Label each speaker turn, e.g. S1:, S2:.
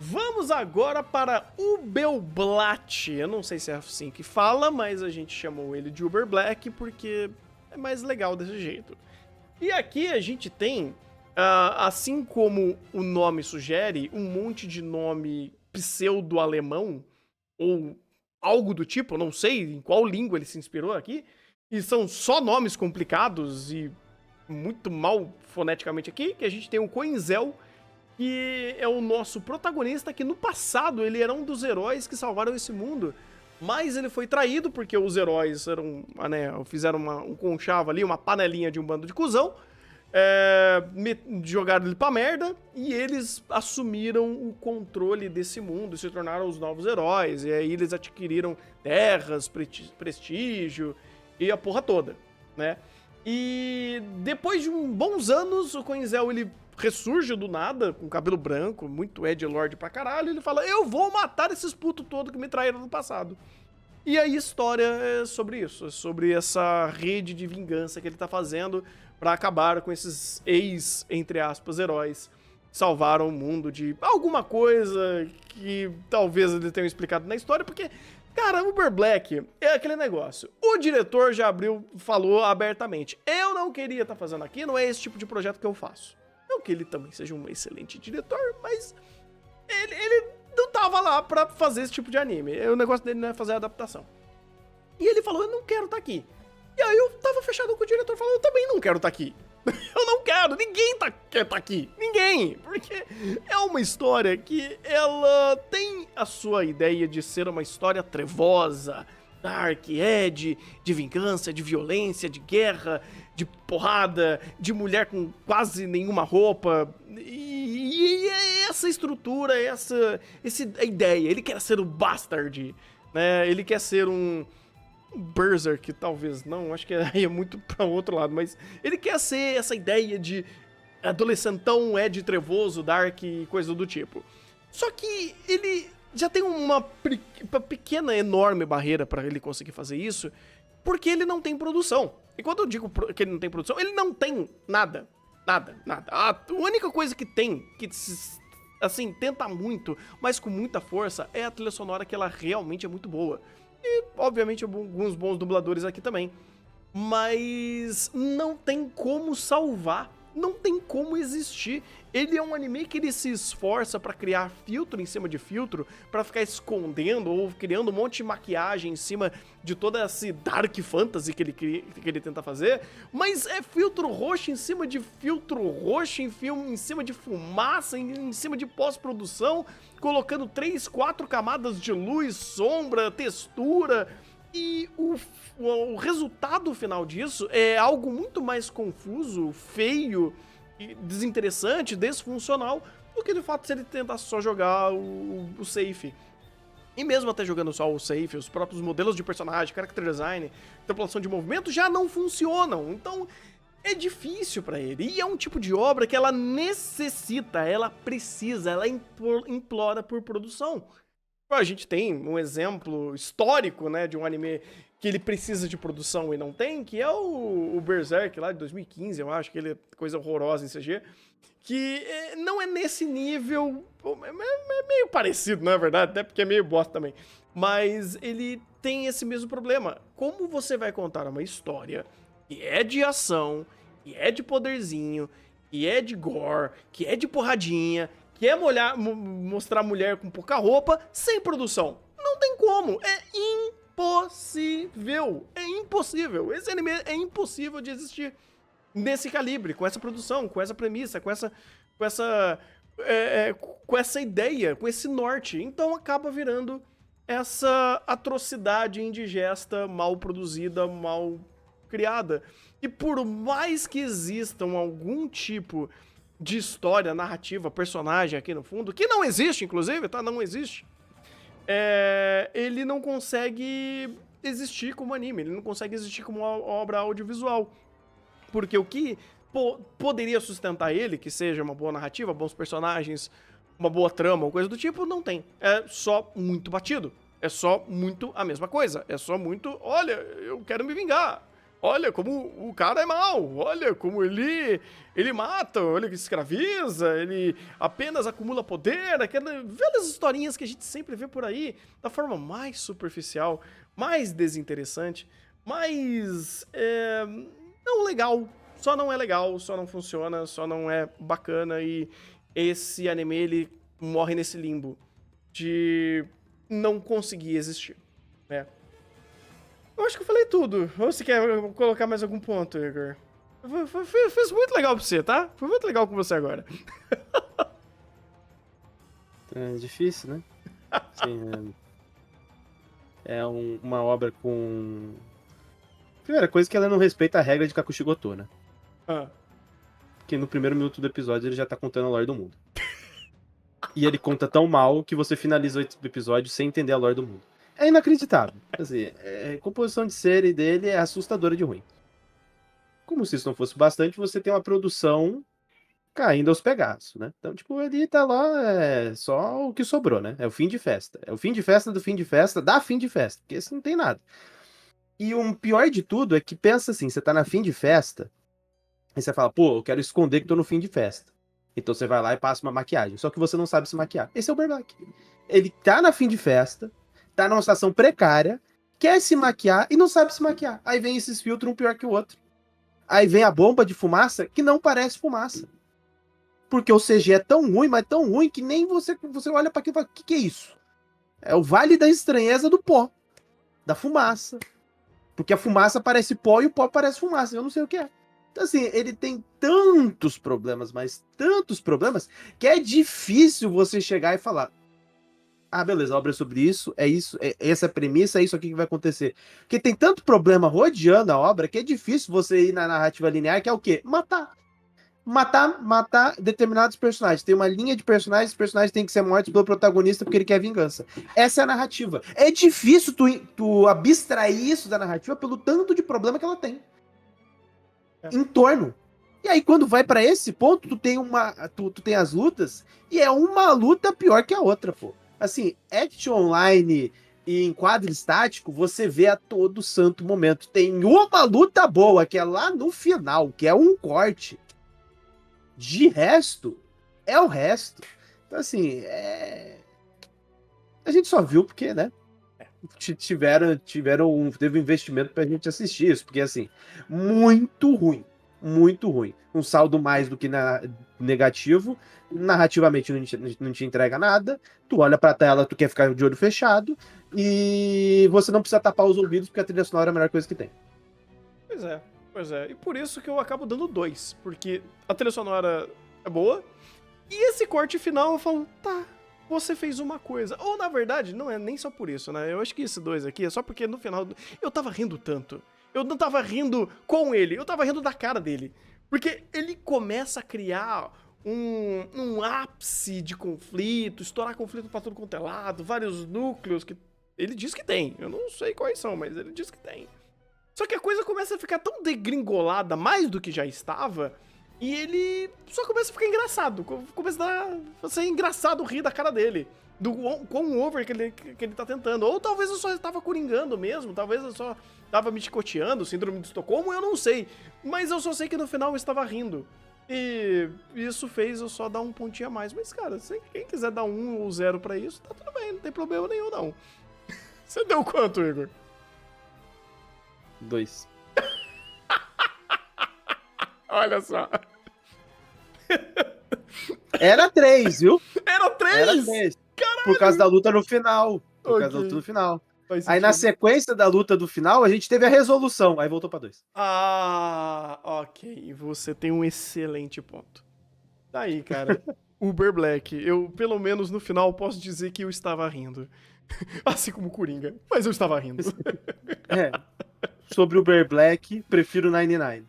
S1: Vamos agora para Ubelblatt. Eu não sei se é assim que fala, mas a gente chamou ele de Uber Black porque é mais legal desse jeito. E aqui a gente tem, assim como o nome sugere, um monte de nome pseudo-alemão ou algo do tipo, eu não sei em qual língua ele se inspirou aqui, e são só nomes complicados e muito mal foneticamente aqui, que a gente tem o Coinzel, que é o nosso protagonista, que no passado ele era um dos heróis que salvaram esse mundo, mas ele foi traído porque os heróis fizeram um conchavo ali, uma panelinha de um bando de cuzão, jogaram ele pra merda e eles assumiram o controle desse mundo, se tornaram os novos heróis, e aí eles adquiriram terras, prestígio e a porra toda, né? E depois de bons anos, o Coinzel ele ressurge do nada, com cabelo branco, muito edgelord pra caralho, e ele fala: eu vou matar esses putos todos que me traíram no passado. E aí a história é sobre isso, é sobre essa rede de vingança que ele tá fazendo pra acabar com esses entre aspas, heróis que salvaram o mundo de alguma coisa que talvez ele tenha explicado na história, porque, cara, Uber Black é aquele negócio. O diretor já falou abertamente: eu não queria estar fazendo aqui, não é esse tipo de projeto que eu faço. Não que ele também seja um excelente diretor, mas ele não tava lá pra fazer esse tipo de anime. O negócio dele não é fazer a adaptação. E ele falou: eu não quero estar aqui. E aí eu tava fechado com o diretor, falando: eu também não quero estar aqui. Eu não quero, ninguém quer estar aqui. Ninguém. Porque é uma história que ela tem a sua ideia de ser uma história trevosa, dark, de vingança, de violência, de guerra, de porrada, de mulher com quase nenhuma roupa. E essa estrutura, essa ideia. Ele quer ser o Bastard, né? Ele quer ser um Berserk, talvez não, acho que é muito pra outro lado, mas ele quer ser essa ideia de adolescentão, trevoso, dark e coisa do tipo. Só que ele já tem uma pequena, enorme barreira pra ele conseguir fazer isso, porque ele não tem produção. E quando eu digo que ele não tem produção, ele não tem nada. Nada. A única coisa que tem, que assim, tenta muito, mas com muita força, é a trilha sonora, que ela realmente é muito boa. E, obviamente, alguns bons dubladores aqui também. Mas não tem como salvar. Não tem como existir. Ele é um anime que ele se esforça pra criar filtro em cima de filtro, pra ficar escondendo ou criando um monte de maquiagem em cima de toda essa dark fantasy que ele tenta fazer, mas é filtro roxo em cima de filtro roxo, em cima de fumaça, em cima de pós-produção, colocando 3, 4 camadas de luz, sombra, textura, e o resultado final disso é algo muito mais confuso, feio, desinteressante, desfuncional, do que de fato se ele tentasse só jogar o safe. E mesmo até jogando só o safe, os próprios modelos de personagem, character design, tripulação de movimento já não funcionam. Então é difícil pra ele. E é um tipo de obra que ela necessita, ela precisa, ela implora por produção. A gente tem um exemplo histórico, né, de um anime que ele precisa de produção e não tem, que é o Berserk lá de 2015, eu acho, que ele é coisa horrorosa em CG, que não é nesse nível, é meio parecido, não é verdade? Até porque é meio bosta também. Mas ele tem esse mesmo problema. Como você vai contar uma história que é de ação, que é de poderzinho, que é de gore, que é de porradinha, que é mostrar mulher com pouca roupa, sem produção? Não tem como. É impossível. É impossível. Esse anime é impossível de existir nesse calibre, com essa produção, com essa premissa, com essa ideia, com esse norte. Então acaba virando essa atrocidade indigesta, mal produzida, mal criada. E por mais que existam algum tipo de história, narrativa, personagem aqui no fundo, que não existe, inclusive, tá? Não existe. Ele não consegue existir como anime, ele não consegue existir como uma obra audiovisual. Porque o que poderia sustentar ele, que seja uma boa narrativa, bons personagens, uma boa trama ou coisa do tipo, não tem. É só muito batido. É só muito a mesma coisa. É só muito, olha, eu quero me vingar. Olha como o cara é mau, olha como ele mata, olha que escraviza, ele apenas acumula poder, aquelas velhas historinhas que a gente sempre vê por aí, da forma mais superficial, mais desinteressante, mais não legal, só não é legal, só não funciona, só não é bacana e esse anime ele morre nesse limbo de não conseguir existir, né? Eu acho que eu falei tudo. Ou você quer colocar mais algum ponto, Igor? Foi muito legal pra você, tá? Foi muito legal com você agora.
S2: É difícil, né? Sim, uma obra com... Primeira coisa é que ela não respeita a regra de Kakushigoto, né?
S1: Ah.
S2: Porque no primeiro minuto do episódio ele já tá contando a lore do mundo. E ele conta tão mal que você finaliza o episódio sem entender a lore do mundo. É inacreditável. Assim, a composição de série dele é assustadora de ruim. Como se isso não fosse bastante, você tem uma produção caindo aos pedaços, né? Então, tipo, ele tá lá, é só o que sobrou, né? É o fim de festa. É o fim de festa do fim de festa, da fim de festa, porque esse não tem nada. E o pior de tudo é que pensa assim, você tá na fim de festa, e você fala, pô, eu quero esconder que tô no fim de festa. Então você vai lá e passa uma maquiagem, só que você não sabe se maquiar. Esse é o Berback. Ele tá na fim de festa, tá numa situação precária, quer se maquiar e não sabe se maquiar. Aí vem esses filtros um pior que o outro. Aí vem a bomba de fumaça que não parece fumaça. Porque o CG é tão ruim, mas tão ruim que nem você olha para aquilo e fala, o que é isso? É o vale da estranheza do pó, da fumaça. Porque a fumaça parece pó e o pó parece fumaça, eu não sei o que é. Então assim, ele tem tantos problemas, mas tantos problemas, que é difícil você chegar e falar, ah, beleza, a obra é sobre isso, essa é a premissa, é isso aqui que vai acontecer. Porque tem tanto problema rodeando a obra que é difícil você ir na narrativa linear, que é o quê? Matar determinados personagens. Tem uma linha de personagens, os personagens têm que ser mortos pelo protagonista porque ele quer vingança. Essa é a narrativa. É difícil tu abstrair isso da narrativa pelo tanto de problema que ela tem. Em torno. E aí, quando vai pra esse ponto, tu tem as lutas, e é uma luta pior que a outra, pô. Assim, action online e em quadro estático, você vê a todo santo momento. Tem uma luta boa, que é lá no final, que é um corte. De resto, é o resto. Então, assim, a gente só viu porque, né? Teve um investimento pra gente assistir isso, porque, assim, muito ruim. Muito ruim. Um saldo mais do que negativo. Narrativamente não te entrega nada. Tu olha pra tela, tu quer ficar de olho fechado. E você não precisa tapar os ouvidos, porque a trilha sonora é a melhor coisa que tem.
S1: Pois é. E por isso que eu acabo dando 2. Porque a trilha sonora é boa. E esse corte final eu falo, tá, você fez uma coisa. Ou na verdade, não é nem só por isso, né? Eu acho que esse 2 aqui é só porque no final eu tava rindo tanto. Eu não tava rindo com ele, eu tava rindo da cara dele. Porque ele começa a criar um ápice de conflito, estourar conflito pra tudo quanto é lado, vários núcleos que ele diz que tem. Eu não sei quais são, mas ele diz que tem. Só que a coisa começa a ficar tão degringolada, mais do que já estava, e ele só começa a ficar engraçado. Começa a ser engraçado rir da cara dele. Do quão over que ele tá tentando. Ou talvez eu só estava coringando mesmo, talvez eu só tava me chicoteando, síndrome de Estocolmo, eu não sei. Mas eu só sei que no final eu estava rindo. E isso fez eu só dar um pontinho a mais. Mas, cara, se quem quiser dar 1 ou 0 pra isso, tá tudo bem, não tem problema nenhum, não. Você deu quanto, Igor?
S2: 2.
S1: Olha só.
S2: Era 3, viu?
S1: Era 3?
S2: Era 3. Por causa da luta no final. Aí na sequência da luta do final, a gente teve a resolução. Aí voltou pra 2.
S1: Ah, ok. Você tem um excelente ponto. Tá aí, cara. Uber Black. Eu, pelo menos no final, posso dizer que eu estava rindo. Assim como Coringa. Mas eu estava rindo.
S2: Sobre o Uber Black, prefiro 99.